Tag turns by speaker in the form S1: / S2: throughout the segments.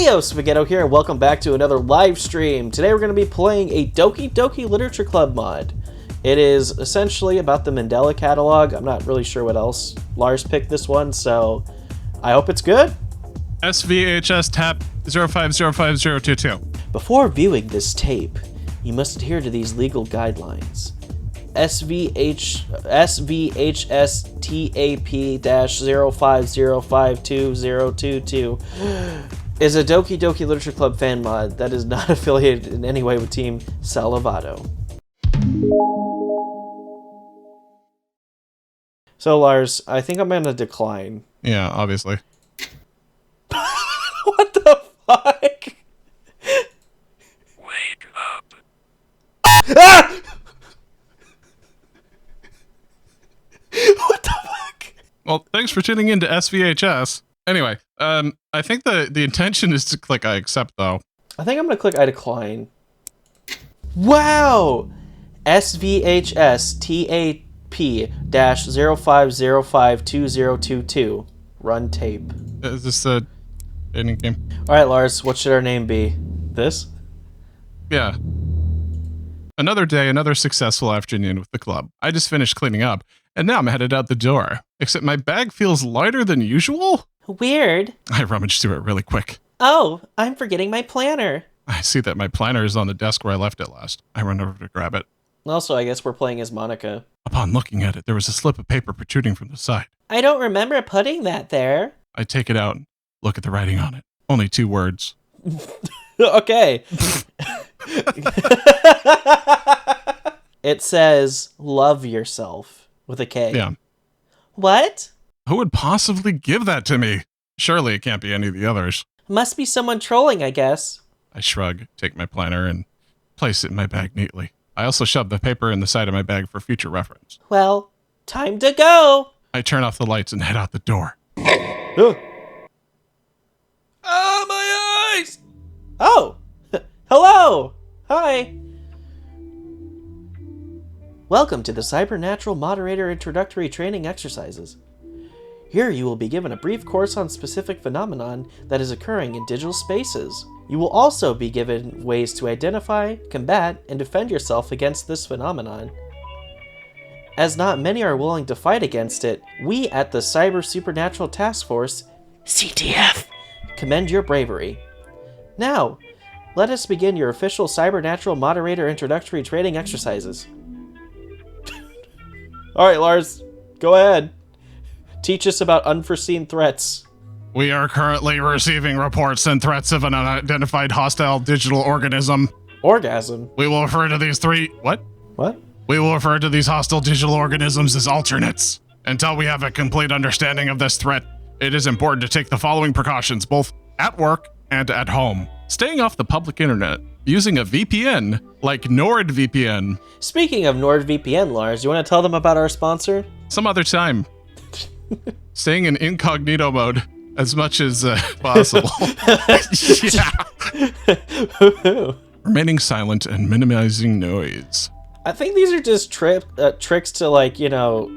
S1: Heyo, Spaghetto here, and welcome back to another live stream. Today we're going to be playing a Doki Doki Literature Club mod. It is essentially about the Mandela Catalogue. I'm not really sure what else. Lars picked this one, so I hope it's good.
S2: SVHS tap 0505022.
S1: Before viewing this tape, you must adhere to these legal guidelines. SVHS TAP-050522022 is a Doki Doki Literature Club fan mod that is not affiliated in any way with Team Salavato. So Lars, I think I'm gonna decline.
S2: Yeah, obviously.
S1: What the fuck?
S2: Wake up.
S1: Ah! What the fuck?
S2: Well, thanks for tuning in to SVHS. Anyway, I think the intention is to click I accept, though.
S1: I think I'm gonna click I decline. Wow! SVHS TAP-050522022. Run tape.
S2: Is this a dating game?
S1: Alright, Lars, what should our name be? This?
S2: Yeah. Another day, another successful afternoon with the club. I just finished cleaning up, and now I'm headed out the door. Except my bag feels lighter than usual?
S1: Weird.
S2: I rummaged through it really quick.
S1: Oh, I'm forgetting my planner.
S2: I see that my planner is on the desk where I left it last. I run over to grab it.
S1: Also, I guess we're playing as Monica.
S2: Upon looking at it, there was a slip of paper protruding from the side.
S1: I don't remember putting that there.
S2: I take it out and look at the writing on it. Only 2 words.
S1: Okay. It says, love yourself, with a K.
S2: Yeah.
S1: What?
S2: Who would possibly give that to me? Surely it can't be any of the others.
S1: Must be someone trolling, I guess.
S2: I shrug, take my planner, and place it in my bag neatly. I also shove the paper in the side of my bag for future reference.
S1: Well, time to go.
S2: I turn off the lights and head out the door.
S1: Oh, my eyes! Oh! Hello! Hi! Welcome to the Cybernatural Moderator Introductory Training Exercises. Here you will be given a brief course on specific phenomenon that is occurring in digital spaces. You will also be given ways to identify, combat, and defend yourself against this phenomenon. As not many are willing to fight against it, we at the Cyber Supernatural Task Force, CTF, commend your bravery. Now, let us begin your official Cybernatural Moderator Introductory Training Exercises. Alright, Lars, go ahead. Teach us about unforeseen threats.
S2: We are currently receiving reports and threats of an unidentified hostile digital organism.
S1: Orgasm?
S2: We will refer to these What? We will refer to these hostile digital organisms as alternates. Until we have a complete understanding of this threat, it is important to take the following precautions, both at work and at home. Staying off the public internet, using a VPN like NordVPN.
S1: Speaking of NordVPN, Lars, you want to tell them about our sponsor?
S2: Some other time. Staying in incognito mode as much as possible. Yeah. Remaining silent and minimizing noise.
S1: I think these are just tricks to, like, you know,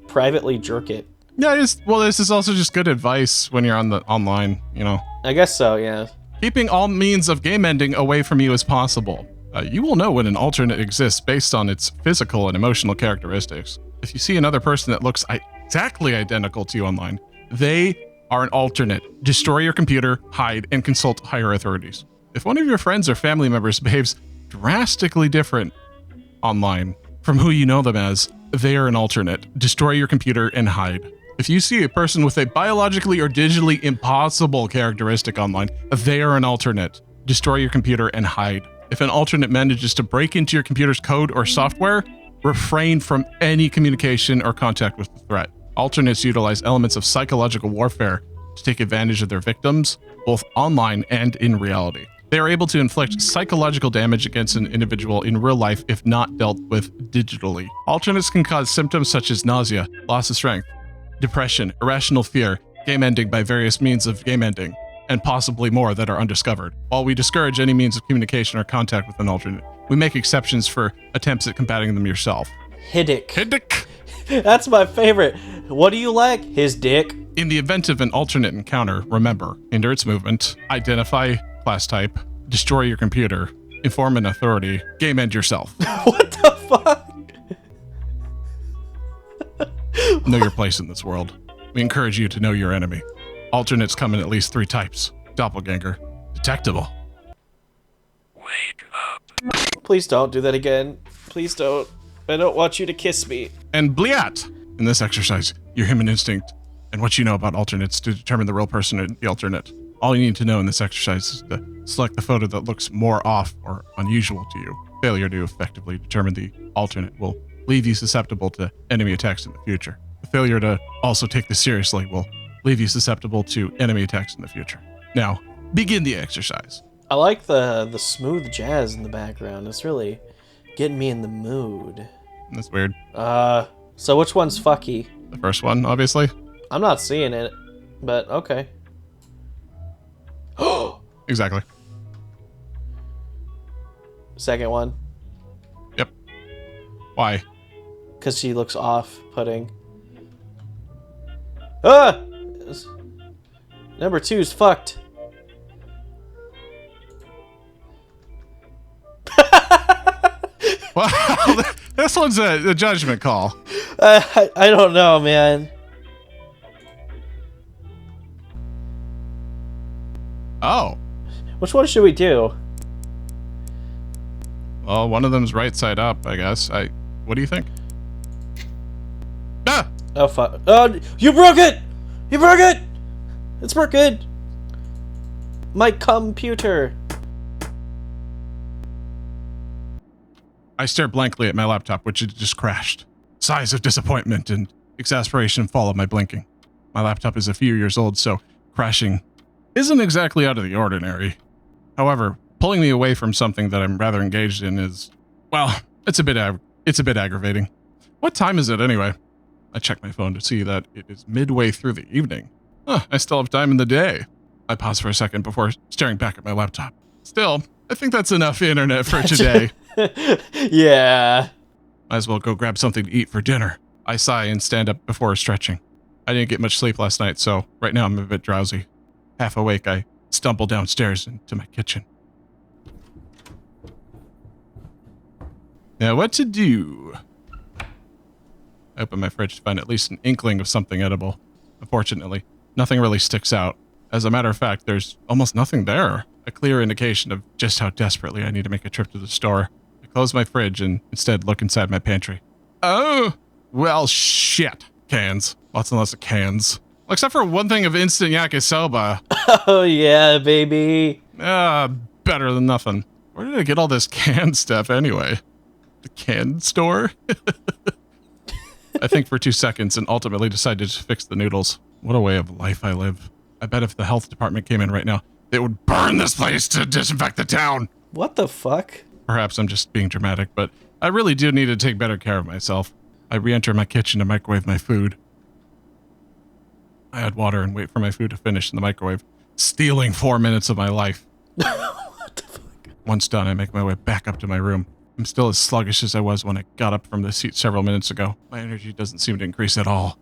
S1: privately jerk it.
S2: Yeah, this is also just good advice when you're on the online, you know.
S1: I guess so, yeah.
S2: Keeping all means of game ending away from you as possible. You will know when an alternate exists based on its physical and emotional characteristics. If you see another person that looks exactly identical to you online, they are an alternate. Destroy your computer, hide, and consult higher authorities. If one of your friends or family members behaves drastically different online from who you know them as, they are an alternate. Destroy your computer and hide. If you see a person with a biologically or digitally impossible characteristic online, they are an alternate. Destroy your computer and hide. If an alternate manages to break into your computer's code or software, refrain from any communication or contact with the threat. Alternates utilize elements of psychological warfare to take advantage of their victims, both online and in reality. They are able to inflict psychological damage against an individual in real life if not dealt with digitally. Alternates can cause symptoms such as nausea, loss of strength, depression, irrational fear, game ending by various means of game ending, and possibly more that are undiscovered. While we discourage any means of communication or contact with an alternate, we make exceptions for attempts at combating them yourself.
S1: Hiddick.
S2: Hiddick!
S1: That's my favorite. What do you like? His dick.
S2: In the event of an alternate encounter, remember, hinder its movement, identify class type, destroy your computer, inform an authority, game end yourself.
S1: What the fuck?
S2: Know your place in this world. We encourage you to know your enemy. Alternates come in at least 3 types. Doppelganger. Detectable.
S3: Wake up.
S1: Please don't do that again. Please don't. I don't want you to kiss me.
S2: And bliat! In this exercise, your human instinct and what you know about alternates to determine the real person in the alternate. All you need to know in this exercise is to select the photo that looks more off or unusual to you. Failure to effectively determine the alternate will leave you susceptible to enemy attacks in the future. The failure to also take this seriously will leave you susceptible to enemy attacks in the future. Now, begin the exercise.
S1: I like the smooth jazz in the background. It's really getting me in the mood.
S2: That's weird.
S1: So which one's fucky?
S2: The first one, obviously.
S1: I'm not seeing it, but okay.
S2: Exactly.
S1: Second one.
S2: Yep. Why?
S1: Because she looks off-putting. Ah! Number 2's fucked.
S2: Well, this one's a judgment call.
S1: I don't know, man.
S2: Oh.
S1: Which one should we do?
S2: Well, one of them's right side up, I guess. What do you think? Ah!
S1: Oh, fuck. Oh, you broke it! You broke it! It's broken! My computer.
S2: I stare blankly at my laptop, which had just crashed. Sighs of disappointment and exasperation follow my blinking. My laptop is a few years old, so crashing isn't exactly out of the ordinary. However, pulling me away from something that I'm rather engaged in is, well, it's a bit aggravating. What time is it anyway? I check my phone to see that it is midway through the evening. I still have time in the day. I pause for a second before staring back at my laptop. Still, I think that's enough internet for today.
S1: Yeah.
S2: Might as well go grab something to eat for dinner. I sigh and stand up before stretching. I didn't get much sleep last night, so right now I'm a bit drowsy. Half awake, I stumble downstairs into my kitchen. Now what to do? I open my fridge to find at least an inkling of something edible. Unfortunately, nothing really sticks out. As a matter of fact, there's almost nothing there. A clear indication of just how desperately I need to make a trip to the store. I close my fridge and instead look inside my pantry. Oh, well, shit. Cans. Lots and lots of cans. Except for one thing of instant yakisoba.
S1: Oh, yeah, baby.
S2: Better than nothing. Where did I get all this canned stuff anyway? The canned store? I think for 2 seconds and ultimately decided to fix the noodles. What a way of life I live. I bet if the health department came in right now, they would burn this place to disinfect the town.
S1: What the fuck?
S2: Perhaps I'm just being dramatic, but I really do need to take better care of myself. I re-enter my kitchen to microwave my food. I add water and wait for my food to finish in the microwave, stealing 4 minutes of my life.
S1: What the fuck?
S2: Once done, I make my way back up to my room. I'm still as sluggish as I was when I got up from the seat several minutes ago. My energy doesn't seem to increase at all.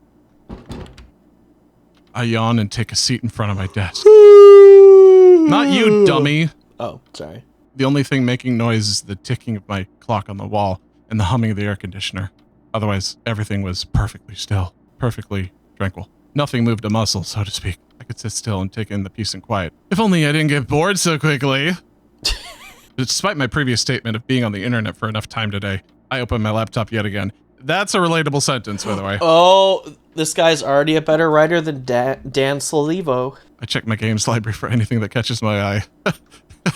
S2: I yawn and take a seat in front of my desk. Not you, dummy.
S1: Oh, sorry.
S2: The only thing making noise is the ticking of my clock on the wall and the humming of the air conditioner. Otherwise, everything was perfectly still, perfectly tranquil. Nothing moved a muscle, so to speak. I could sit still and take in the peace and quiet. If only I didn't get bored so quickly. Despite my previous statement of being on the internet for enough time today, I open my laptop yet again. That's a relatable sentence, by the way.
S1: Oh, this guy's already a better writer than Dan Solivo.
S2: I check my games library for anything that catches my eye.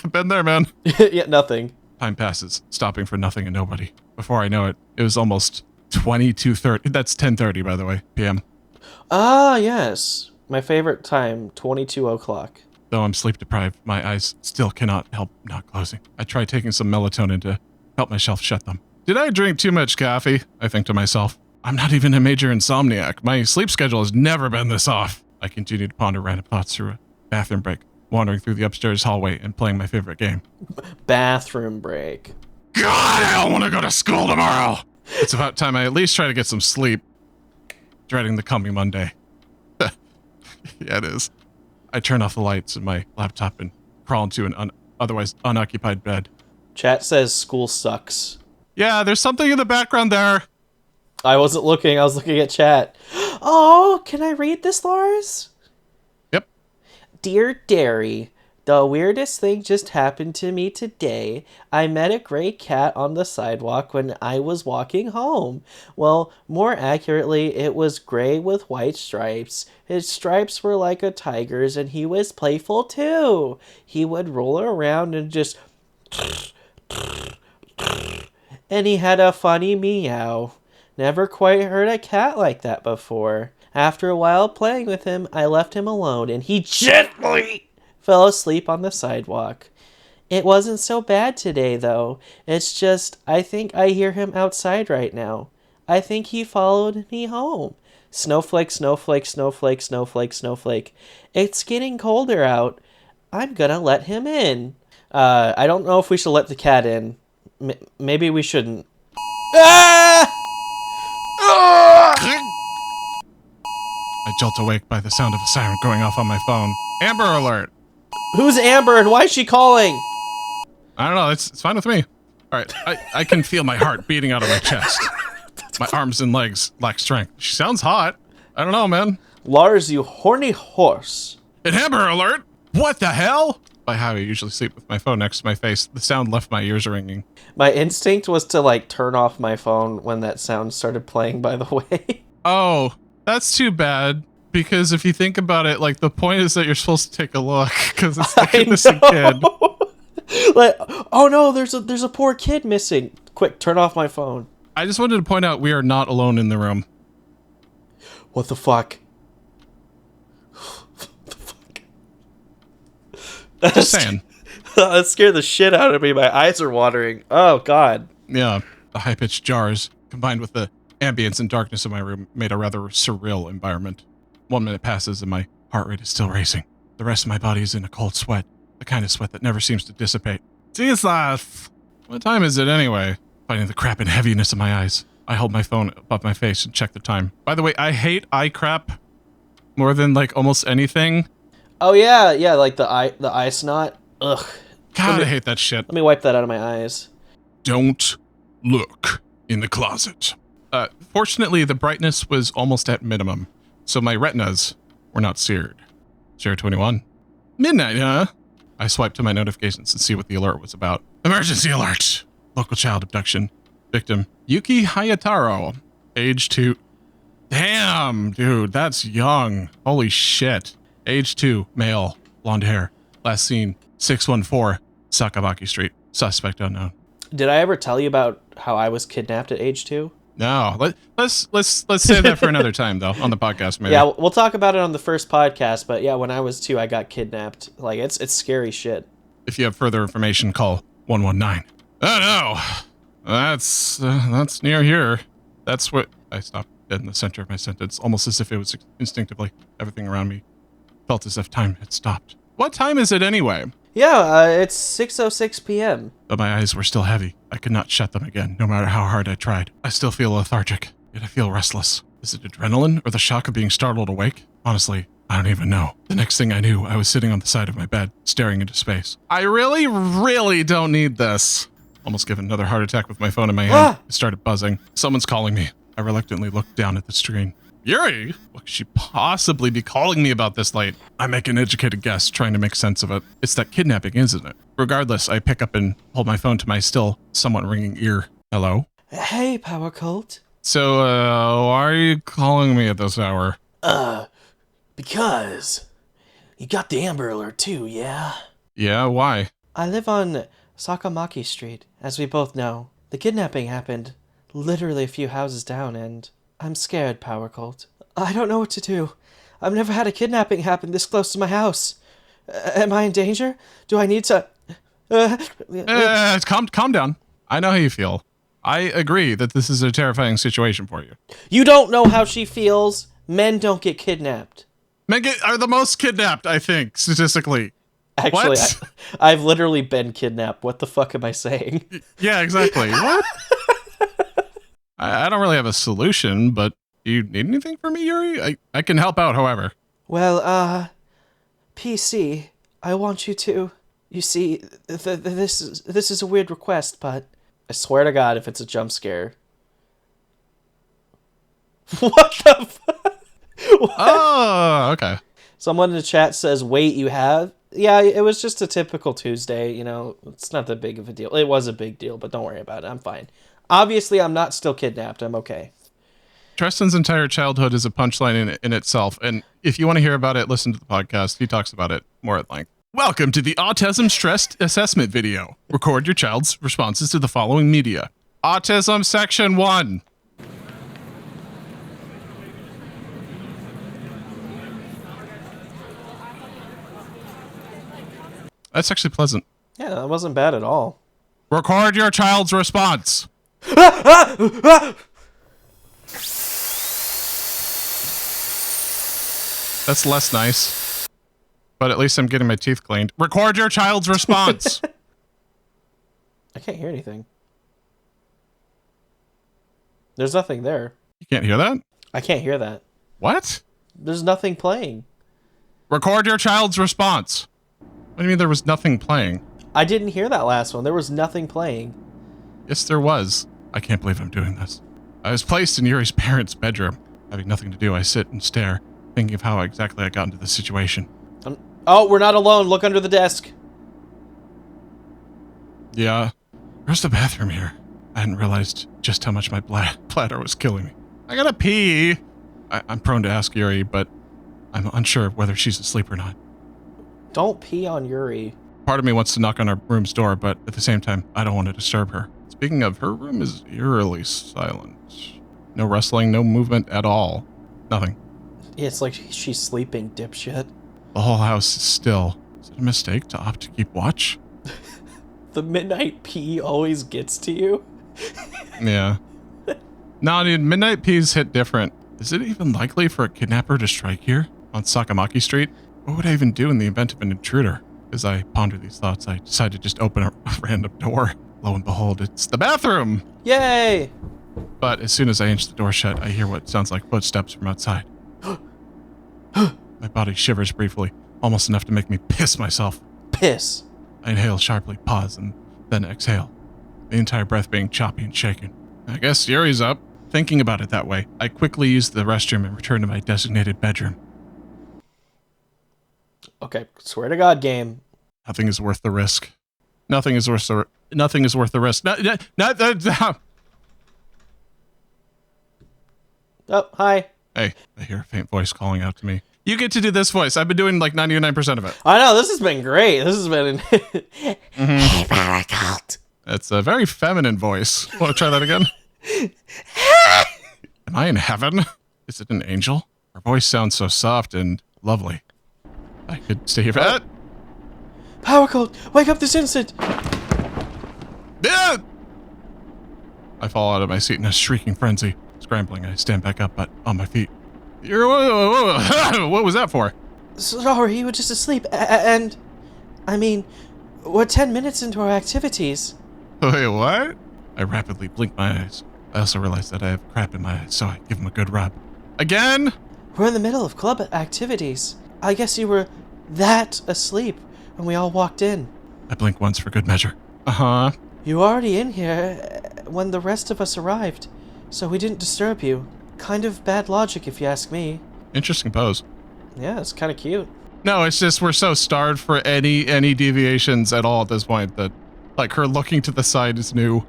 S2: Been there, man.
S1: Yeah, nothing.
S2: Time passes, stopping for nothing and nobody. Before I know it, it was almost 22:30. That's 10:30, by the way, p.m.
S1: Ah, yes. My favorite time, 22 o'clock.
S2: Though I'm sleep deprived, my eyes still cannot help not closing. I try taking some melatonin to help myself shut them. Did I drink too much coffee? I think to myself. I'm not even a major insomniac. My sleep schedule has never been this off. I continue to ponder random thoughts through a bathroom break, wandering through the upstairs hallway and playing my favorite game.
S1: Bathroom break.
S2: God, I don't want to go to school tomorrow. It's about time I at least try to get some sleep. Dreading the coming Monday. Yeah, it is. I turn off the lights in my laptop and crawl into an otherwise unoccupied bed.
S1: Chat says school sucks.
S2: Yeah, there's something in the background there.
S1: I wasn't looking. I was looking at chat. Oh, can I read this, Lars?
S2: Yep.
S1: Dear Derry, the weirdest thing just happened to me today. I met a gray cat on the sidewalk when I was walking home. Well, more accurately, it was gray with white stripes. His stripes were like a tiger's, and he was playful too. He would roll around and just... and he had a funny meow. Never quite heard a cat like that before. After a while playing with him, I left him alone, and he gently fell asleep on the sidewalk. It wasn't so bad today, though. It's just, I think I hear him outside right now. I think he followed me home. Snowflake, snowflake, snowflake, snowflake, snowflake. It's getting colder out. I'm gonna let him in. I don't know if we should let the cat in. Maybe we shouldn't. Ah!
S2: I jolt awake by the sound of a siren going off on my phone. Amber alert!
S1: Who's Amber and why is she calling?
S2: I don't know, it's fine with me. Alright, I can feel my heart beating out of my chest. My arms and legs lack strength. She sounds hot. I don't know, man.
S1: Lars, you horny horse.
S2: And Amber alert! What the hell? By how I usually sleep with my phone next to my face, the sound left my ears ringing.
S1: My instinct was to, like, turn off my phone when that sound started playing, by the way.
S2: Oh, that's too bad. Because if you think about it, like, the point is that you're supposed to take a look, because it's like a missing kid.
S1: Like, oh no, there's a poor kid missing. Quick, turn off my phone.
S2: I just wanted to point out we are not alone in the room.
S1: What the fuck?
S2: Just saying.
S1: That scared the shit out of me. My eyes are watering. Oh, God.
S2: Yeah, the high-pitched jars, combined with the ambience and darkness of my room, made a rather surreal environment. 1 minute passes and my heart rate is still racing. The rest of my body is in a cold sweat, the kind of sweat that never seems to dissipate. Jesus! What time is it anyway? Fighting the crap and heaviness in my eyes, I hold my phone above my face and check the time. By the way, I hate eye crap more than, like, almost anything.
S1: Oh, yeah, like the eye snot. Ugh.
S2: God, I hate that shit.
S1: Let me wipe that out of my eyes.
S2: Don't look in the closet. Fortunately, the brightness was almost at minimum, so my retinas were not seared. 021. Midnight, huh? I swiped to my notifications and see what the alert was about. Emergency alert! Local child abduction. Victim, Yuki Hayataro. Age 2. Damn, dude, that's young. Holy shit. Age 2, male, blonde hair. Last seen, 614, Sakabaki Street. Suspect unknown.
S1: Did I ever tell you about how I was kidnapped at age 2?
S2: No, let's save that for another time though on the podcast maybe.
S1: Yeah, we'll talk about it on the first podcast. But yeah, when I was 2, I got kidnapped. Like it's scary shit.
S2: If you have further information, call 119. Oh no, that's near here. That's what I stopped dead in the center of my sentence, almost as if it was instinctively. Everything around me felt as if time had stopped. What time is it anyway?
S1: Yeah, it's 6:06 p.m.
S2: But my eyes were still heavy. I could not shut them again, no matter how hard I tried. I still feel lethargic, yet I feel restless. Is it adrenaline or the shock of being startled awake? Honestly, I don't even know. The next thing I knew, I was sitting on the side of my bed, staring into space. I really don't need this. Almost given another heart attack with my phone in my hand. It started buzzing. Someone's calling me. I reluctantly looked down at the screen. Yuri? What could she possibly be calling me about this late? I make an educated guess, trying to make sense of it. It's that kidnapping, isn't it? Regardless, I pick up and hold my phone to my still somewhat ringing ear. Hello?
S1: Hey, Power Cult.
S2: So, why are you calling me at this hour?
S1: Because you got the Amber Alert too, yeah?
S2: Yeah, why?
S1: I live on Sakamaki Street, as we both know. The kidnapping happened literally a few houses down, and I'm scared, Power Cult. I don't know what to do. I've never had a kidnapping happen this close to my house. Am I in danger? Do I need to...
S2: Calm down. I know how you feel. I agree that this is a terrifying situation for you.
S1: You don't know how she feels. Men don't get kidnapped.
S2: Men are the most kidnapped, I think, statistically.
S1: Actually, I've literally been kidnapped. What the fuck am I saying?
S2: Yeah, exactly. What? I don't really have a solution, but do you need anything from me, Yuri? I can help out, however.
S1: Well, PC, I want you to... You see, this is a weird request, but... I swear to God, if it's a jump scare... What the fuck?
S2: Oh, okay.
S1: Someone in the chat says, wait, you have? Yeah, it was just a typical Tuesday, you know. It's not that big of a deal. It was a big deal, but don't worry about it. I'm fine. Obviously, I'm not still kidnapped. I'm okay.
S2: Tristan's entire childhood is a punchline in itself, and if you want to hear about it, listen to the podcast. He talks about it more at length. Welcome to the Autism Stress Assessment video. Record your child's responses to the following media. Autism Section 1. That's actually pleasant.
S1: Yeah, that wasn't bad at all.
S2: Record your child's response. That's less nice. But at least I'm getting my teeth cleaned. Record your child's response.
S1: I can't hear anything. There's nothing there.
S2: You can't hear that?
S1: I can't hear that.
S2: What?
S1: There's nothing playing.
S2: Record your child's response. What do you mean there was nothing playing?
S1: I didn't hear that last one. There was nothing playing.
S2: Yes, there was. I can't believe I'm doing this. I was placed in Yuri's parents' bedroom. Having nothing to do, I sit and stare, thinking of how exactly I got into this situation.
S1: Oh, we're not alone. Look under the desk.
S2: Yeah. Where's the bathroom here? I hadn't realized just how much my bladder was killing me. I gotta pee. I'm prone to ask Yuri, but I'm unsure whether she's asleep or not.
S1: Don't pee on Yuri.
S2: Part of me wants to knock on our room's door, but at the same time, I don't want to disturb her. Speaking of, her room is eerily silent. No rustling, no movement at all. Nothing.
S1: Yeah, it's like she's sleeping, dipshit.
S2: The whole house is still. Is it a mistake to opt to keep watch?
S1: The midnight pee always gets to you.
S2: Yeah. No, dude, midnight peas hit different. Is it even likely for a kidnapper to strike here on Sakamaki Street? What would I even do in the event of an intruder? As I ponder these thoughts, I decide to just open a random door. Lo and behold, it's the bathroom!
S1: Yay!
S2: But as soon as I inch the door shut, I hear what sounds like footsteps from outside. My body shivers briefly, almost enough to make me piss myself.
S1: Piss.
S2: I inhale sharply, pause, and then exhale, the entire breath being choppy and shaken. I guess Yuri's up. Thinking about it that way, I quickly use the restroom and return to my designated bedroom.
S1: Okay, swear to God, game.
S2: Nothing is worth the risk. Nothing is worth the risk.
S1: Oh, hi.
S2: Hey, I hear a faint voice calling out to me. You get to do this voice. I've been doing like 99% of it.
S1: I know, this has been great. This has been... Hey, Baracult.
S2: It's a very feminine voice. Want to try that again? Am I in heaven? Is it an angel? Her voice sounds so soft and lovely. I could stay here for that.
S1: Baracult, wake up this instant!
S2: Yeah! I fall out of my seat in a shrieking frenzy. Scrambling, I stand back up, but on my feet. What was that for?
S1: Sorry, you were just asleep, and... I mean, we're 10 minutes into our activities.
S2: Wait, what? I rapidly blink my eyes. I also realize that I have crap in my eyes, so I give them a good rub. Again?
S1: We're in the middle of club activities. I guess you were that asleep when we all walked in.
S2: I blink once for good measure. Uh-huh.
S1: You were already in here when the rest of us arrived, so we didn't disturb you. Kind of bad logic, if you ask me.
S2: Interesting pose.
S1: Yeah, it's kind of cute.
S2: No, it's just we're so starved for any deviations at all at this point that, like, her looking to the side is new.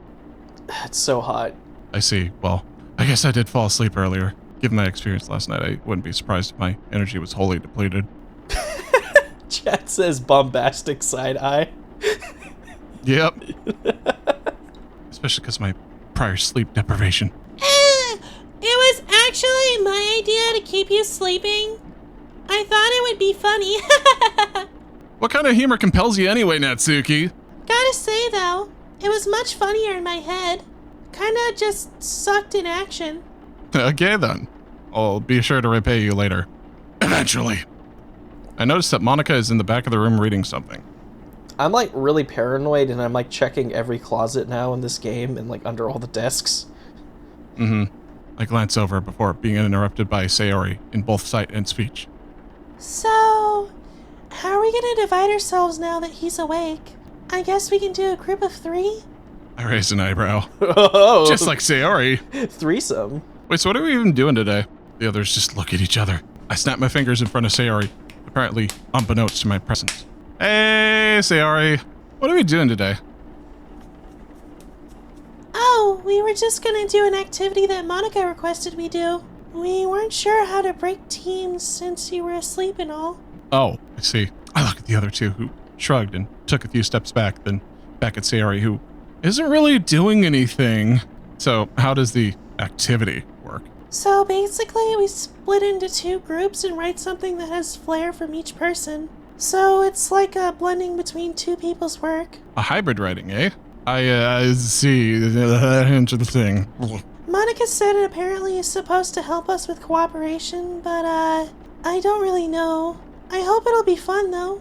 S1: It's so hot.
S2: I see. Well, I guess I did fall asleep earlier. Given my experience last night, I wouldn't be surprised if my energy was wholly depleted.
S1: Chat says bombastic side eye.
S2: Yep. Especially because my prior sleep deprivation.
S4: It was actually my idea to keep you sleeping. I thought it would be funny.
S2: What kind of humor compels you anyway, Natsuki?
S4: Gotta say though, it was much funnier in my head. Kinda just sucked in action.
S2: Okay then. I'll be sure to repay you later. Eventually. I noticed that Monica is in the back of the room reading something.
S1: I'm like really paranoid and I'm like checking every closet now in this game and like under all the desks.
S2: Mm-hmm. I glance over before being interrupted by Sayori in both sight and speech.
S4: So, how are we gonna divide ourselves now that he's awake? I guess we can do a group of 3?
S2: I raised an eyebrow.
S1: Oh,
S2: Just like Sayori.
S1: threesome.
S2: Wait, so what are we even doing today? The others just look at each other. I snap my fingers in front of Sayori, apparently unbeknownst to my presence. Hey, Sayori. What are we doing today?
S4: Oh, we were just gonna do an activity that Monica requested we do. We weren't sure how to break teams since you were asleep and all.
S2: Oh, I see. I look at the other two who shrugged and took a few steps back, then back at Sayori who isn't really doing anything. So how does the activity work?
S4: So basically, we split into 2 groups and write something that has flair from each person. So it's like a blending between 2 people's work.
S2: A hybrid writing, eh? I see. Interesting.
S4: Monica said it apparently is supposed to help us with cooperation, but I don't really know. I hope it'll be fun though.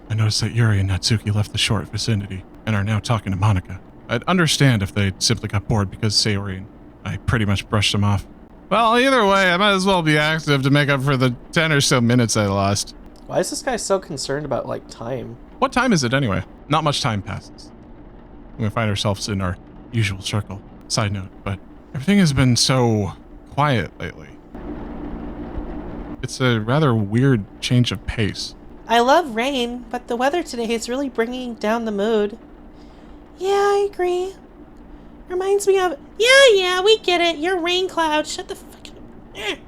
S2: I noticed that Yuri and Natsuki left the short vicinity and are now talking to Monica. I'd understand if they simply got bored because Sayori and I pretty much brushed them off. Well, either way, I might as well be active to make up for the 10 or so minutes I lost.
S1: Why is this guy so concerned about, like, time?
S2: What time is it anyway? Not much time passes. We find ourselves in our usual circle. Side note, but everything has been so quiet lately. It's a rather weird change of pace.
S1: I love rain, but the weather today is really bringing down the mood.
S4: Yeah, I agree. Reminds me of... Yeah, we get it. You're rain cloud. Shut the fuck up.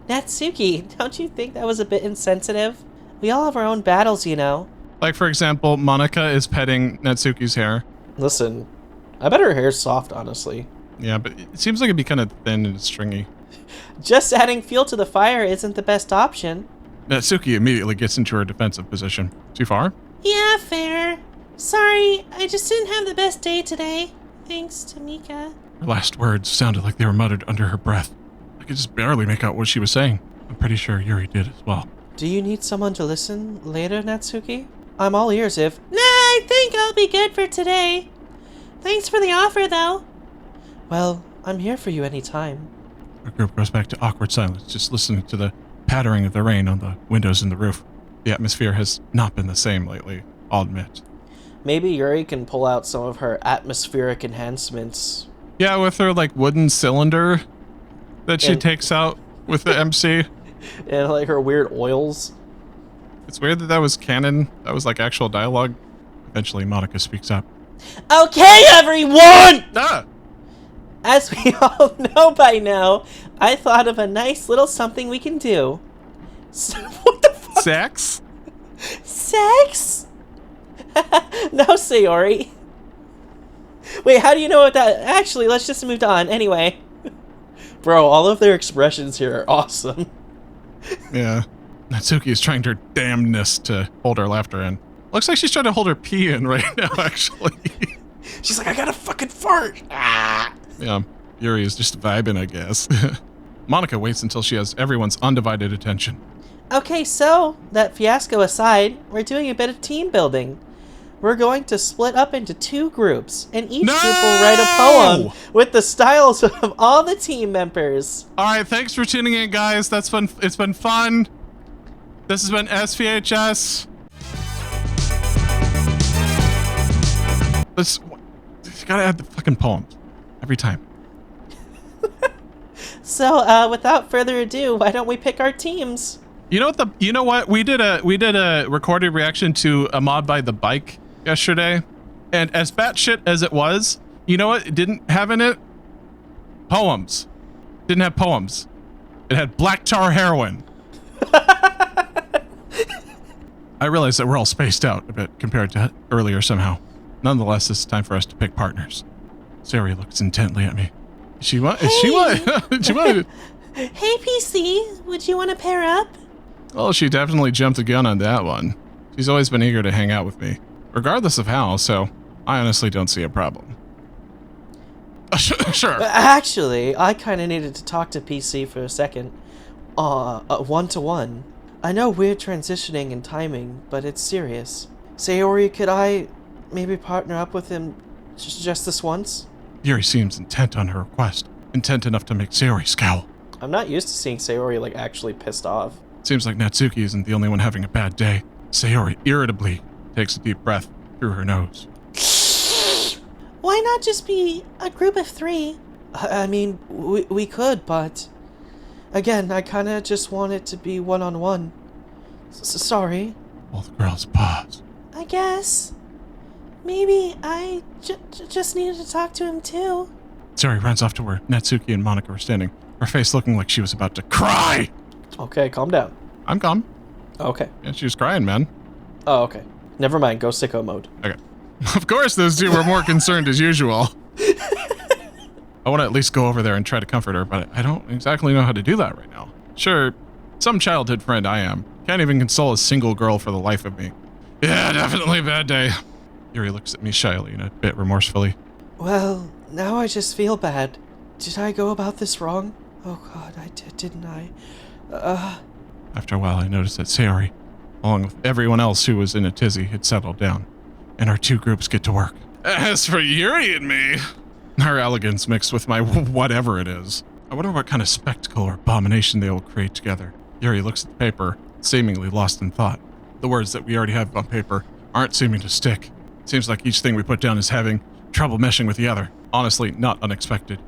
S1: Natsuki, don't you think that was a bit insensitive? We all have our own battles, you know.
S2: Like, for example, Monica is petting Natsuki's hair.
S1: Listen, I bet her hair's soft, honestly.
S2: Yeah, but it seems like it'd be kind of thin and stringy.
S1: Just adding fuel to the fire isn't the best option.
S2: Natsuki immediately gets into her defensive position. Too far?
S4: Yeah, fair. Sorry, I just didn't have the best day today. Thanks to Mika.
S2: Her last words sounded like they were muttered under her breath. I could just barely make out what she was saying. I'm pretty sure Yuri did as well.
S1: Do you need someone to listen later, Natsuki? I'm all ears if...
S4: Nah, I think I'll be good for today. Thanks for the offer, though.
S1: Well, I'm here for you anytime.
S2: Our group goes back to awkward silence, just listening to the pattering of the rain on the windows and the roof. The atmosphere has not been the same lately, I'll admit.
S1: Maybe Yuri can pull out some of her atmospheric enhancements.
S2: Yeah, with her, like, wooden cylinder that she
S1: And-
S2: takes out with the MC.
S1: And like her weird oils.
S2: It's weird that that was canon. That was, like, actual dialogue. Eventually, Monica speaks up.
S1: Okay, everyone!
S2: Ah!
S1: As we all know by now, I thought of a nice little something we can do. What the fuck?
S2: Sex?
S1: Sex? No, Sayori. Wait, how do you know what that... Actually, let's just move on. Anyway. Bro, all of their expressions here are awesome.
S2: Yeah. Natsuki is trying her damnness to hold her laughter in. Looks like she's trying to hold her pee in right now, actually.
S1: She's like, I gotta fucking fart. Ah.
S2: Yeah, Yuri is just vibing, I guess. Monica waits until she has everyone's undivided attention.
S1: Okay, so, that fiasco aside, we're doing a bit of team building. We're going to split up into 2 groups, and each group will write a poem with the styles of all the team members.
S2: All right, thanks for tuning in, guys. That's fun. It's been fun. This has been SVHS. You gotta add the fucking poems every time.
S1: So, without further ado, why don't we pick our teams?
S2: You know what? We did a recorded reaction to a mod by The Bike yesterday, and as batshit as it was, you know what it didn't have in it? Poems. Didn't have poems. It had black tar heroin. I realize that we're all spaced out a bit compared to earlier somehow. Nonetheless, it's time for us to pick partners. Sayori looks intently at me. She what? She what?
S4: Hey, PC, would you want to pair up?
S2: Well, she definitely jumped the gun on that one. She's always been eager to hang out with me, regardless of how, so I honestly don't see a problem. Sure.
S1: Actually, I kind of needed to talk to PC for a second. One-to-one. I know we're transitioning in timing, but it's serious. Sayori, could I maybe partner up with him just this once?
S2: Yuri seems intent on her request, intent enough to make Sayori scowl.
S1: I'm not used to seeing Sayori, like, actually pissed off.
S2: Seems like Natsuki isn't the only one having a bad day. Sayori irritably takes a deep breath through her nose.
S4: Why not just be a group of 3?
S1: I mean, we could, but... Again, I kinda just want it to be one-on-one. Sorry.
S2: Both girls pause.
S4: I guess. Maybe I just needed to talk to him too.
S2: Sayori runs off to where Natsuki and Monica were standing, her face looking like she was about to cry.
S1: Okay, calm down.
S2: I'm calm.
S1: Okay.
S2: Yeah, she was crying, man.
S1: Oh, okay. Never mind, go sicko mode.
S2: Okay. Of course those two were more concerned as usual. I want to at least go over there and try to comfort her, but I don't exactly know how to do that right now. Sure, some childhood friend I am. Can't even console a single girl for the life of me. Yeah, definitely a bad day. Yuri looks at me shyly and a bit remorsefully.
S1: Well, now I just feel bad. Did I go about this wrong? Oh god, I did, didn't I?
S2: After a while, I noticed that Sayori, along with everyone else who was in a tizzy, had settled down, and our 2 groups get to work. As for Yuri and me, our elegance mixed with my whatever it is. I wonder what kind of spectacle or abomination they will create together. Yuri looks at the paper, seemingly lost in thought. The words that we already have on paper aren't seeming to stick. Seems like each thing we put down is having trouble meshing with the other. Honestly, not unexpected.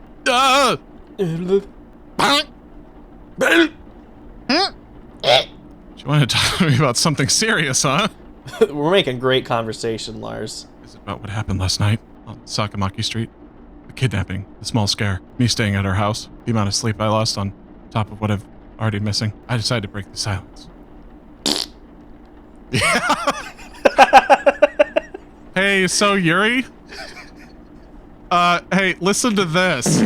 S2: She wanted to talk to me about something serious, huh?
S1: We're making great conversation, Lars.
S2: Is it about what happened last night on Sakamaki Street? The kidnapping, the small scare, me staying at her house, the amount of sleep I lost on top of what I've already missing. I decided to break the silence. Yeah. Hey, so Yuri? Hey, listen to this.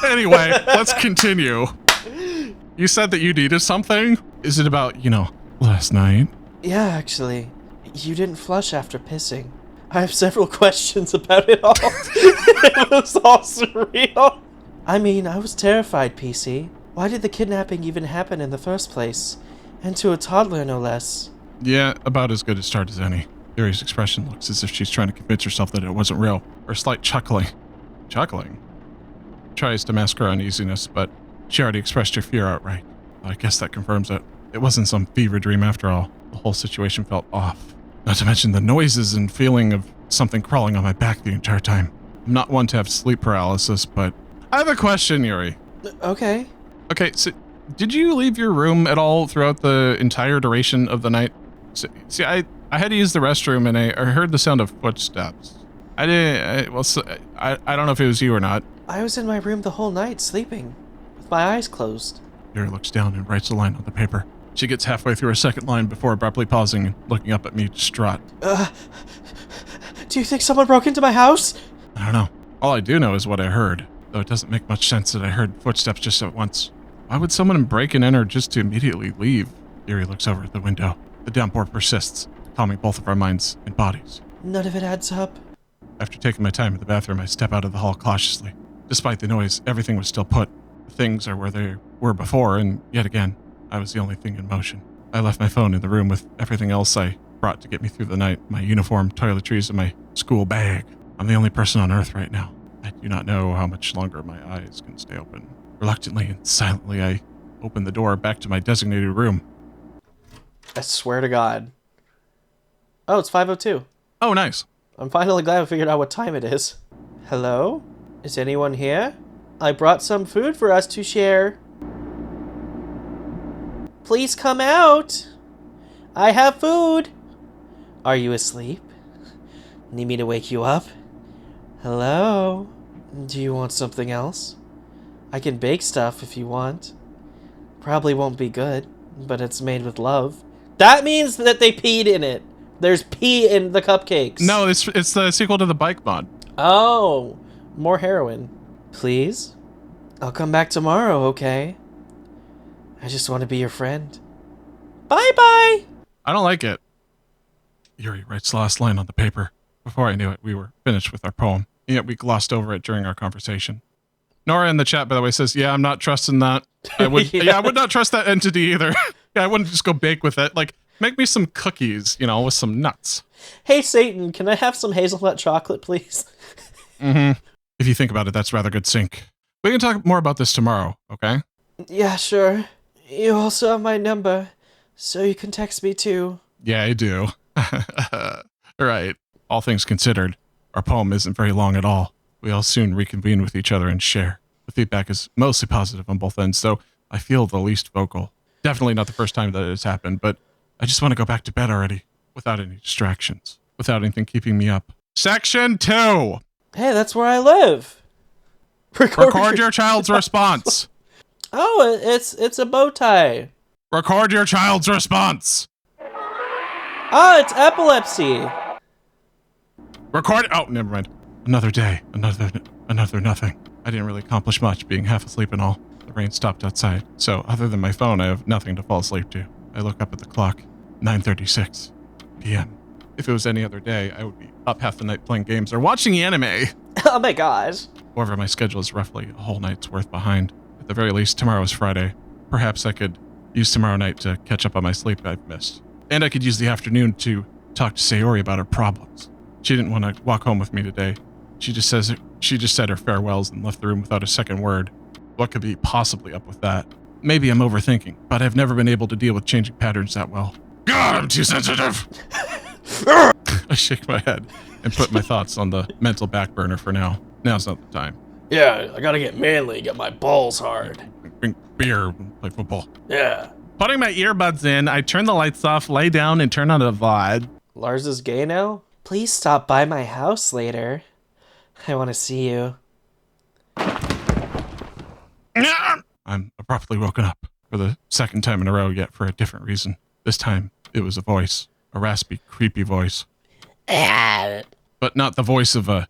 S2: Anyway, let's continue. You said that you needed something? Is it about, last night?
S1: Yeah, actually. You didn't flush after pissing. I have several questions about it all. It was all surreal. I mean, I was terrified, PC. Why did the kidnapping even happen in the first place? And to a toddler, no less.
S2: Yeah, about as good a start as any. Yuri's expression looks as if she's trying to convince herself that it wasn't real. Her slight chuckling. Chuckling? Tries to mask her uneasiness, but she already expressed her fear outright. I guess that confirms it. It wasn't some fever dream after all. The whole situation felt off. Not to mention the noises and feeling of something crawling on my back the entire time. I'm not one to have sleep paralysis, but I have a question, Yuri.
S1: Okay.
S2: Okay, so did you leave your room at all throughout the entire duration of the night? See, I had to use the restroom and I heard the sound of footsteps. I don't know if it was you or not.
S1: I was in my room the whole night, sleeping, with my eyes closed.
S2: Yuri looks down and writes a line on the paper. She gets halfway through her second line before abruptly pausing and looking up at me distraught.
S1: Do you think someone broke into my house?
S2: I don't know. All I do know is what I heard, though it doesn't make much sense that I heard footsteps just at once. Why would someone break and enter just to immediately leave? Yuri looks over at the window. The downpour persists, calming both of our minds and bodies.
S1: None of it adds up.
S2: After taking my time in the bathroom, I step out of the hall cautiously. Despite the noise, everything was still put. The things are where they were before, and yet again, I was the only thing in motion. I left my phone in the room with everything else I brought to get me through the night, my uniform, toiletries, and my school bag. I'm the only person on Earth right now. I do not know how much longer my eyes can stay open. Reluctantly and silently, I open the door back to my designated room.
S1: I swear to God. Oh, it's 5:02.
S2: Oh, nice.
S1: I'm finally glad I figured out what time it is. Hello? Is anyone here? I brought some food for us to share. Please come out. I have food. Are you asleep? Need me to wake you up? Hello? Do you want something else? I can bake stuff if you want. Probably won't be good, but it's made with love. That means that they peed in it. There's pee in the cupcakes.
S2: No, it's the sequel to the bike mod.
S1: Oh, more heroin. Please? I'll come back tomorrow, okay? I just want to be your friend. Bye-bye!
S2: I don't like it. Yuri writes the last line on the paper. Before I knew it, we were finished with our poem, and yet we glossed over it during our conversation. Nora in the chat, by the way, says, yeah, I'm not trusting that. I would, I would not trust that entity either. Yeah, I wouldn't just go bake with it. Like, make me some cookies, with some nuts.
S1: Hey, Satan, can I have some hazelnut chocolate, please?
S2: Mm-hmm. If you think about it, that's rather good sync. We can talk more about this tomorrow, okay?
S1: Yeah, sure. You also have my number, so you can text me too.
S2: Yeah, I do. Right. All things considered, our poem isn't very long at all. We all soon reconvene with each other and share. The feedback is mostly positive on both ends, though I feel the least vocal. Definitely not the first time that it has happened, but I just want to go back to bed already, without any distractions, without anything keeping me up. Section 2!
S1: Hey, that's where I live.
S2: Record your child's response.
S1: Oh, it's a bow tie.
S2: Record your child's response.
S1: Oh, it's epilepsy.
S2: Record. Oh, never mind. Another day. Another nothing. I didn't really accomplish much, being half asleep and all. The rain stopped outside, so other than my phone, I have nothing to fall asleep to. I look up at the clock. 9:36 p.m. If it was any other day, I would be up half the night playing games or watching anime.
S1: Oh my gosh.
S2: However, my schedule is roughly a whole night's worth behind. At the very least, tomorrow is Friday. Perhaps I could use tomorrow night to catch up on my sleep I've missed. And I could use the afternoon to talk to Sayori about her problems. She didn't want to walk home with me today. She just said her farewells and left the room without a second word. What could be possibly up with that? Maybe I'm overthinking, but I've never been able to deal with changing patterns that well. God, I'm too sensitive! I shake my head and put my thoughts on the mental back burner for now. Now's not the time.
S1: Yeah, I gotta get manly, get my balls hard.
S2: Drink beer, play football.
S1: Yeah.
S2: Putting my earbuds in, I turn the lights off, lay down, and turn on a VOD.
S1: Lars is gay now? Please stop by my house later. I want to see you.
S2: I'm abruptly woken up for the second time in a row, yet for a different reason. This time, it was a voice. A raspy, creepy voice. But not the voice of a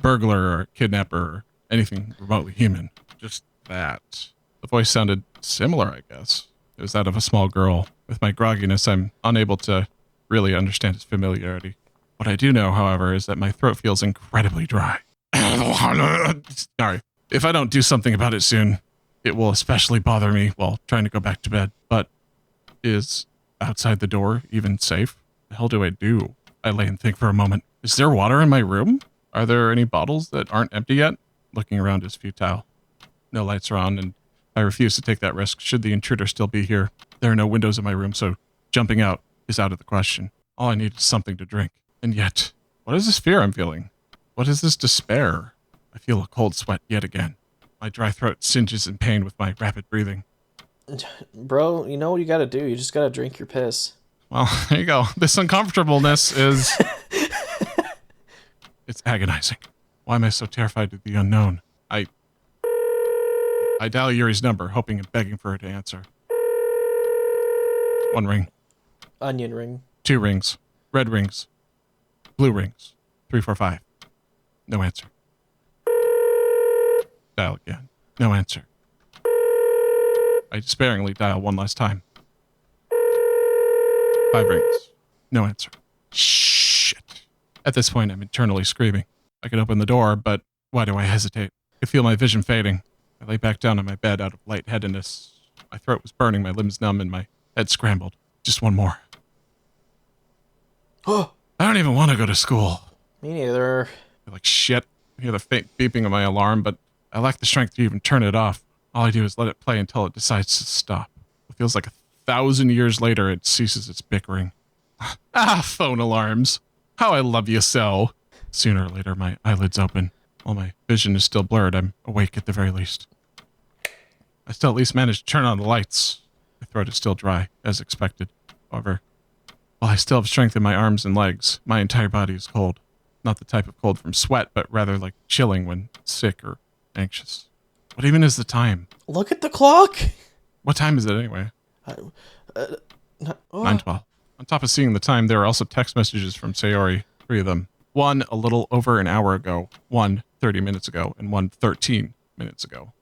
S2: burglar or a kidnapper or anything remotely human. Just that. The voice sounded similar, I guess. It was that of a small girl. With my grogginess, I'm unable to really understand its familiarity. What I do know, however, is that my throat feels incredibly dry. Sorry. If I don't do something about it soon, it will especially bother me while trying to go back to bed. But is outside the door even safe? The hell do I do? I lay and think for a moment. Is there water in my room? Are there any bottles that aren't empty yet? Looking around is futile. No lights are on, and I refuse to take that risk should the intruder still be here. There are no windows in my room, so jumping out is out of the question. All I need is something to drink. And yet, what is this fear I'm feeling? What is this despair? I feel a cold sweat yet again. My dry throat singes in pain with my rapid breathing.
S1: Bro, you know what you gotta do? You just gotta drink your piss.
S2: Well, there you go. This uncomfortableness is... It's agonizing. Why am I so terrified of the unknown? I dial Yuri's number, hoping and begging for her to answer. 1 ring.
S1: Onion ring.
S2: 2 rings. Red rings. Blue rings. 3, 4, 5. No answer. Dial again. No answer. I despairingly dial 1 last time. 5 rings. No answer. Shit. At this point, I'm internally screaming. I could open the door, but why do I hesitate? I feel my vision fading. I lay back down on my bed out of lightheadedness. My throat was burning, my limbs numb, and my head scrambled. Just one more.
S1: Oh,
S2: I don't even want to go to school.
S1: me neither.
S2: I feel like shit. I hear the faint beeping of my alarm, but I lack the strength to even turn it off. All I do is let it play until it decides to stop. It feels like 1,000 years later it ceases its bickering. Phone alarms. How I love you so. Sooner or later, my eyelids open. While my vision is still blurred, I'm awake at the very least. I still at least manage to turn on the lights. My throat is still dry, as expected. However, while I still have strength in my arms and legs, my entire body is cold. Not the type of cold from sweat, but rather like chilling when sick or anxious. What even is the time?
S1: Look at the clock.
S2: What time is it anyway? 9:12. On top of seeing the time, there are also text messages from Sayori, 3 of them. One a little over an hour ago, one 30 minutes ago, and one 13 minutes ago.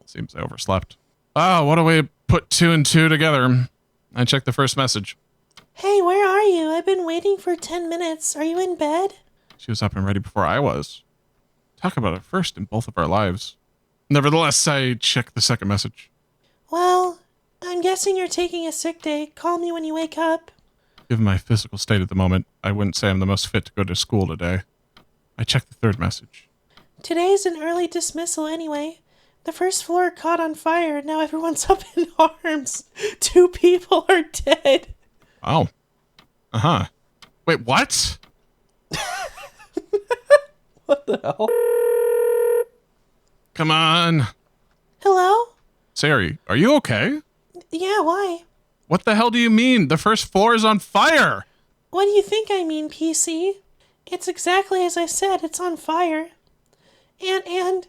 S2: Seems I overslept. Oh, what a way to put 2 and 2 together. I checked the first message.
S4: Hey, where are you? I've been waiting for 10 minutes. Are you in bed?
S2: She was up and ready before I was. Talk about a first in both of our lives. Nevertheless, I checked the second message.
S4: Well, I'm guessing you're taking a sick day. Call me when you wake up.
S2: Given my physical state at the moment, I wouldn't say I'm the most fit to go to school today. I checked the third message.
S4: Today's an early dismissal anyway. The first floor caught on fire. Now everyone's up in arms. 2 people are dead.
S2: Oh. Uh-huh. Wait, what?
S1: What the hell?
S2: Come on.
S4: Hello?
S2: Sayori, are you okay?
S4: Yeah, why?
S2: What the hell do you mean? The first floor is on fire!
S4: What do you think I mean, PC? It's exactly as I said. It's on fire. And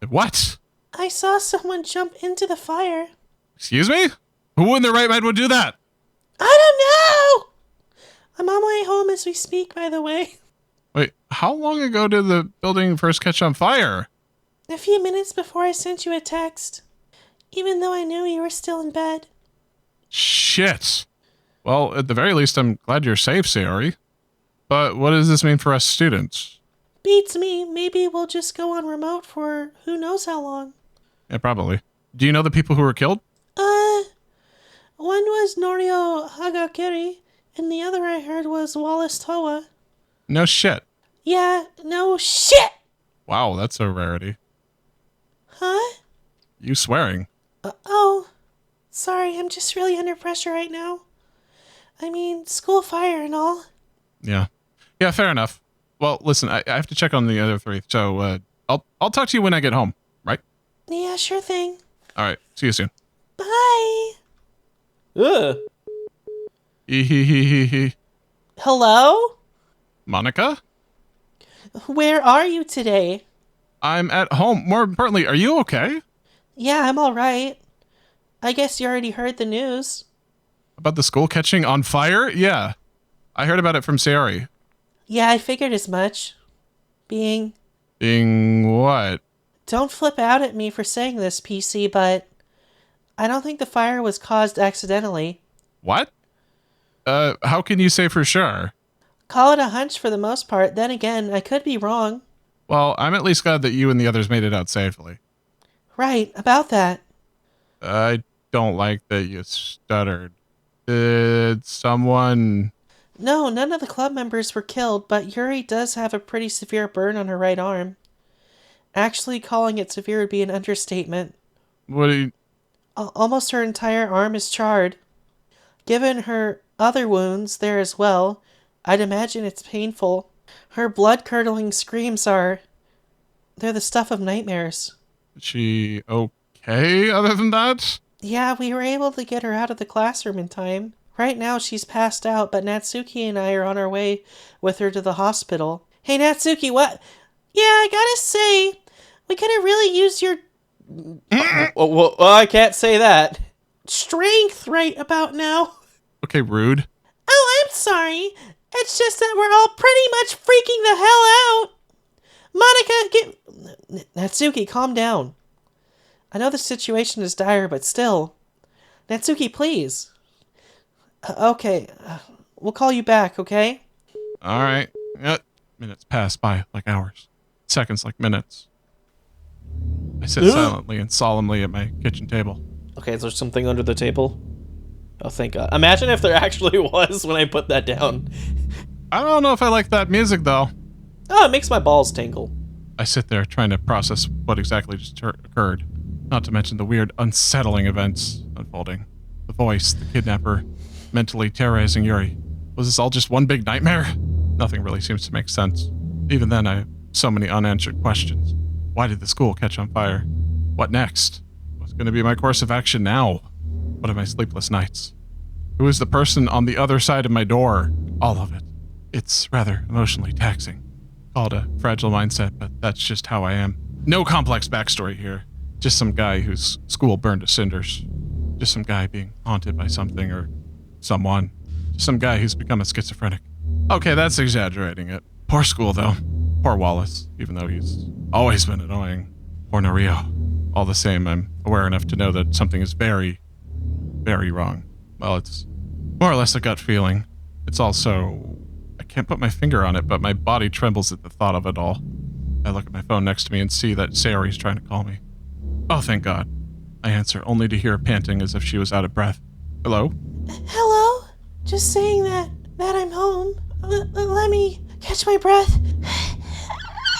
S2: What?
S4: I saw someone jump into the fire.
S2: Excuse me? Who in their right mind would do that?
S4: I don't know! I'm on my way home as we speak, by the way.
S2: Wait, how long ago did the building first catch on fire?
S4: A few minutes before I sent you a text. Even though I knew you were still in bed.
S2: Shit. Well, at the very least, I'm glad you're safe, Sayori. But what does this mean for us students?
S4: Beats me. Maybe we'll just go on remote for who knows how long.
S2: Yeah, probably. Do you know the people who were killed?
S4: One was Norio Hagakiri, and the other I heard was Wallace Toa.
S2: No shit.
S4: Yeah, no shit!
S2: Wow, that's a rarity.
S4: Huh?
S2: You swearing.
S4: Oh, sorry, I'm just really under pressure right now. I mean, school fire and all.
S2: Yeah. Yeah, fair enough. Well, listen, I have to check on the other 3, so I'll talk to you when I get home, right?
S4: Yeah, sure thing.
S2: All right, see you soon.
S4: Bye!
S1: Ugh.
S4: Hello?
S2: Monica?
S4: Where are you today?
S2: I'm at home. More importantly, are you okay?
S4: Yeah, I'm alright. I guess you already heard the news.
S2: About the school catching on fire? Yeah. I heard about it from Sayori.
S4: Yeah, I figured as much. Being
S2: what?
S4: Don't flip out at me for saying this, PC, but I don't think the fire was caused accidentally.
S2: What? How can you say for sure?
S4: Call it a hunch for the most part. Then again, I could be wrong.
S2: Well, I'm at least glad that you and the others made it out safely.
S4: Right, about that.
S2: I don't like that you stuttered. Did someone...
S4: No, none of the club members were killed, but Yuri does have a pretty severe burn on her right arm. Actually, calling it severe would be an understatement.
S2: What do you...
S4: Almost her entire arm is charred. Given her other wounds there as well, I'd imagine it's painful. Her blood-curdling screams they're the stuff of nightmares.
S2: Is she okay other than that?
S4: Yeah, we were able to get her out of the classroom in time. Right now she's passed out, but Natsuki and I are on our way with her to the hospital. Hey Natsuki, what? Yeah, I gotta say, we could have really used your
S1: Well, I can't say that.
S4: strength right about now.
S2: Okay, rude.
S4: Oh, I'm sorry. It's just that we're all pretty much freaking the hell out. Monica, Natsuki, calm down. I know the situation is dire, but still. Natsuki, please. Okay, we'll call you back, okay?
S2: All right. Minutes pass by like hours. Seconds like minutes. I sit silently and solemnly at my kitchen table.
S1: Okay, is there something under the table? Oh, thank God. Imagine if there actually was when I put that down.
S2: I don't know if I like that music, though.
S1: Oh, it makes my balls tingle.
S2: I sit there trying to process what exactly just occurred. Not to mention the weird, unsettling events unfolding. The voice, the kidnapper, mentally terrorizing Yuri. Was this all just one big nightmare? Nothing really seems to make sense. Even then, I have so many unanswered questions. Why did the school catch on fire? What next? What's going to be my course of action now? What are my sleepless nights? Who is the person on the other side of my door? All of it. It's rather emotionally taxing. Call it a fragile mindset, but that's just how I am. No complex backstory here. Just some guy whose school burned to cinders. Just some guy being haunted by something or someone. Just some guy who's become a schizophrenic. Okay, that's exaggerating it. Poor school, though. Poor Wallace, even though he's always been annoying. Poor Norio. All the same, I'm aware enough to know that something is very, very wrong. Well, it's more or less a gut feeling. It's also... I can't put my finger on it, but my body trembles at the thought of it all. I look at my phone next to me and see that Sayori's trying to call me. Oh, thank God. I answer, only to hear her panting as if she was out of breath. Hello?
S4: Hello? Just saying that I'm home. Let me catch my breath.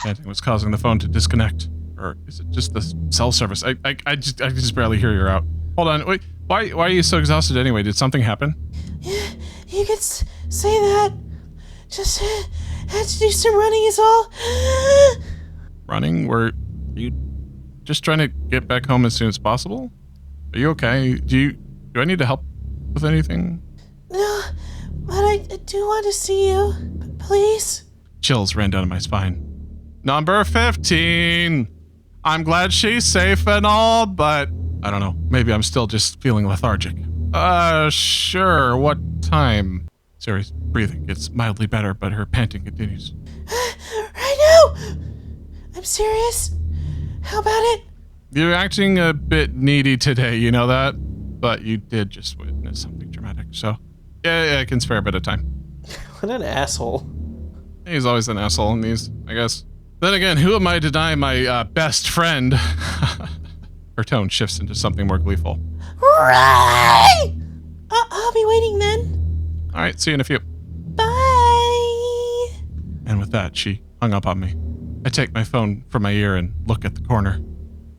S2: Panting was causing the phone to disconnect. Or is it just the cell service? I just barely hear you out. Hold on, wait. Why are you so exhausted anyway? Did something happen?
S4: Yeah, you could say that. Just had to do some running is all.
S2: Running? Were you just trying to get back home as soon as possible? Are you okay? Do I need to help with anything?
S4: No, but I do want to see you. Please?
S2: Chills ran down my spine. Number 15! I'm glad she's safe and all, but I don't know. Maybe I'm still just feeling lethargic. Sure. What time? Sayori's breathing gets mildly better, but her panting continues.
S4: Right now! I'm serious. How about it?
S2: You're acting a bit needy today, you know that? But you did just witness something dramatic, so yeah, I can spare a bit of time.
S1: What an asshole.
S2: He's always an asshole in these, I guess. Then again, who am I to deny my best friend? Her tone shifts into something more gleeful.
S4: Right! I'll be waiting then.
S2: All right, see you in a few.
S4: Bye!
S2: And with that, she hung up on me. I take my phone from my ear and look at the corner.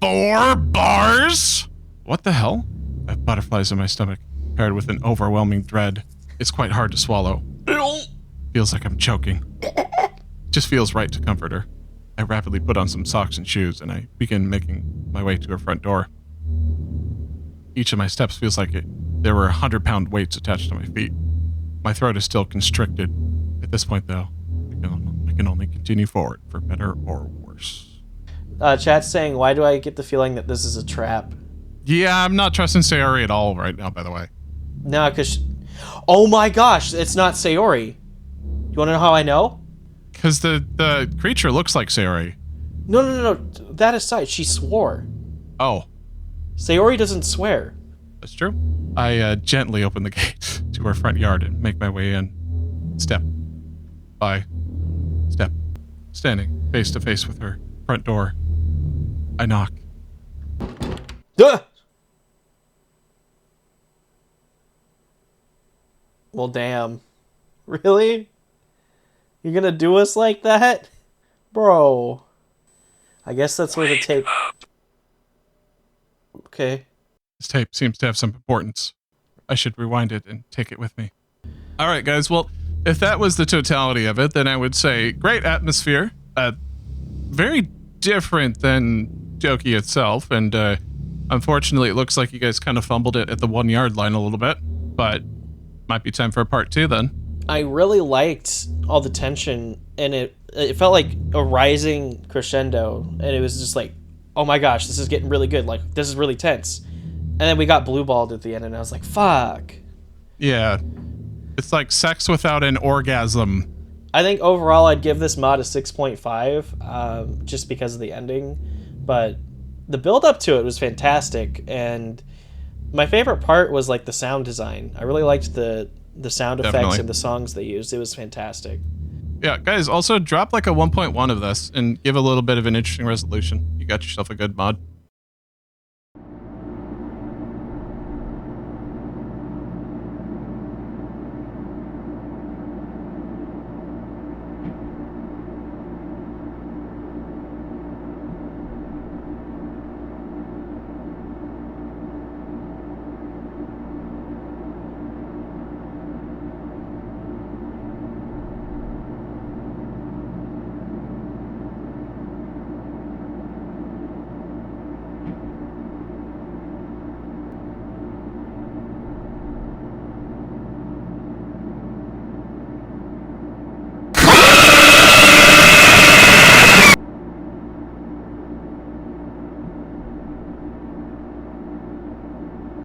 S2: 4 bars? What the hell? I have butterflies in my stomach, paired with an overwhelming dread. It's quite hard to swallow. Feels like I'm choking. Just feels right to comfort her. I rapidly put on some socks and shoes, and I begin making my way to her front door. Each of my steps feels like there were 100-pound weights attached to my feet. My throat is still constricted. At this point, though, I can only continue forward, for better or worse.
S1: Chat's saying, why do I get the feeling that this is a trap?
S2: Yeah, I'm not trusting Sayori at all right now, by the way.
S1: No, because... Oh my gosh, it's not Sayori. You want to know how I know?
S2: Because the creature looks like Sayori.
S1: No. That aside, she swore.
S2: Oh.
S1: Sayori doesn't swear.
S2: That's true. I gently open the gate to her front yard and make my way in. Step by step. Standing face to face with her front door. I knock.
S1: Duh! Well, damn. Really? You're gonna do us like that? Bro. I guess that's where the tape... Okay.
S2: This tape seems to have some importance. I should rewind it and take it with me. All right, guys. Well, if that was the totality of it, then I would say great atmosphere. Very different than Joki itself. And unfortunately, it looks like you guys kind of fumbled it at the 1 yard line a little bit. But might be time for a part 2 then.
S1: I really liked all the tension, and it felt like a rising crescendo, and it was just like, oh my gosh, this is getting really good. Like, this is really tense. And then we got blue-balled at the end, and I was like, fuck.
S2: Yeah. It's like sex without an orgasm.
S1: I think overall I'd give this mod a 6.5, just because of the ending. But the build-up to it was fantastic, and my favorite part was like the sound design. I really liked the sound effects
S2: Definitely.
S1: and the songs they used. It was fantastic.
S2: Yeah, guys, also drop like a 1.1 of this and give a little bit of an interesting resolution. You got yourself a good mod.